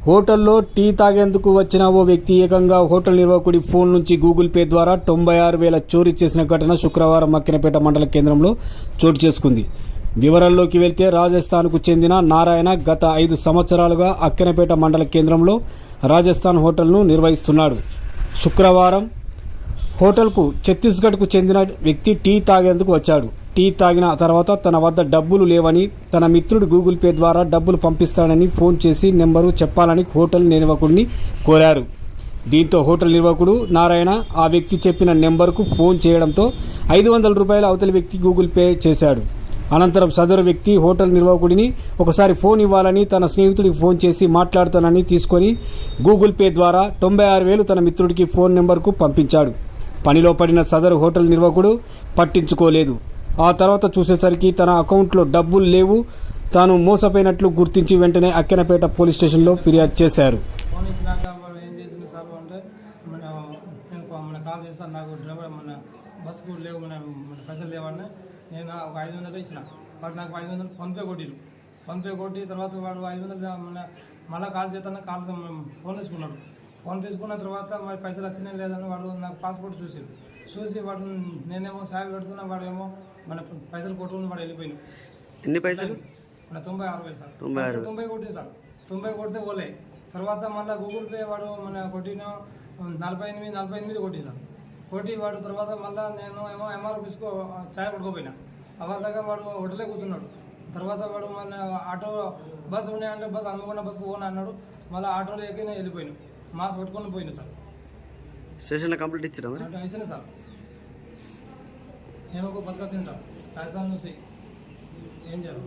హోటల్లో టీ తాగేందుకు వచ్చిన ఓ వ్యక్తి ఏకంగా హోటల్ నిర్వాహకుడి ఫోన్ నుంచి గూగుల్ పే ద్వారా 96,000 చోరీ చేసిన ఘటన శుక్రవారం అక్కినేపేట మండల కేంద్రంలో చోటు చేసుకుంది. వివరాల్లోకి వెళ్తే రాజస్థాన్కు చెందిన నారాయణ గత 5 సంవత్సరాలుగా అక్కినేపేట మండల కేంద్రంలో రాజస్థాన్ హోటల్ను నిర్వహిస్తున్నాడు. శుక్రవారం హోటల్కు ఛత్తీస్గఢ్కు చెందిన వ్యక్తి టీ తాగేందుకు వచ్చాడు. టీ తాగిన తర్వాత తన వద్ద డబ్బులు లేవని, తన మిత్రుడు గూగుల్ పే ద్వారా డబ్బులు పంపిస్తాడని ఫోన్ చేసి నెంబరు చెప్పాలని హోటల్ నిర్వాహకుడిని కోరారు. దీంతో హోటల్ నిర్వాహకుడు నారాయణ ఆ వ్యక్తి చెప్పిన నెంబర్కు ఫోన్ చేయడంతో 500 రూపాయలు అవతలి వ్యక్తి గూగుల్ పే చేశాడు. అనంతరం సదరు వ్యక్తి హోటల్ నిర్వాహకుడిని ఒకసారి ఫోన్ ఇవ్వాలని తన స్నేహితుడికి ఫోన్ చేసి మాట్లాడుతానని తీసుకొని గూగుల్ పే ద్వారా 96,000 తన మిత్రుడికి ఫోన్ నెంబర్కు పంపించాడు. పనిలో పడిన సదరు హోటల్ నిర్వాహకుడు పట్టించుకోలేదు. ఆ తర్వాత చూసేసరికి తన అకౌంట్లో డబ్బులు లేవు. తాను మోసపోయినట్లు గుర్తించి వెంటనే అక్కినేపేట పోలీస్ స్టేషన్లో ఫిర్యాదు చేశారు. ఫోన్ ఇచ్చినాక ఏం చేసింది సార్ అంటే నేను కాల్ చేస్తాను, నాకు డ్రైవర్ బస్సుకు లేవు, మన పైసలు లేవని నేను ఒక 500 ఇచ్చిన. వాడు నాకు 500 ఫోన్పే కొట్టి తర్వాత వాడు 500 మళ్ళీ కాల్ చేస్తాను. ఫోన్ తీసుకున్నాడు. ఫోన్ తీసుకున్న తర్వాత మరి పైసలు వచ్చినాయి లేదని వాడు నాకు పాస్పోర్ట్ చూసి వాడు నేనేమో సాగు పెడుతున్నా, వాడు ఏమో మన పైసలు కొట్టుకుని వాడు వెళ్ళిపోయినాడు. ఎన్ని పైసలు? మన 96,000 సార్. 90 కొట్టింది సార్. 90 కొడితే పోలే. తర్వాత మళ్ళీ గూగుల్ పే వాడు మన కొట్టిన 48 కొట్టింది సార్. కొట్టి వాడు తర్వాత మళ్ళీ నేను ఏమో MROఫీస్కు ఛాయ్ పట్టుకోపోయినా. అవర్ దగ్గర వాడు హోటలే కూర్చున్నాడు. తర్వాత వాడు మన ఆటో బస్సు ఉన్నాయంటే బస్సు అనుకున్న బస్సుకు పోనా అన్నాడు. మళ్ళీ ఆటోలో ఎక్కి వెళ్ళిపోయినాను. మాస్క్ పెట్టుకొని పోయినా సార్. స్టేషన్లో కంప్లీట్ ఇచ్చారా? ఇచ్చిన సార్. నేను ఒక బతకాల్సింది సార్. రాజస్థాన్ నుంచి ఏం చేయాలి?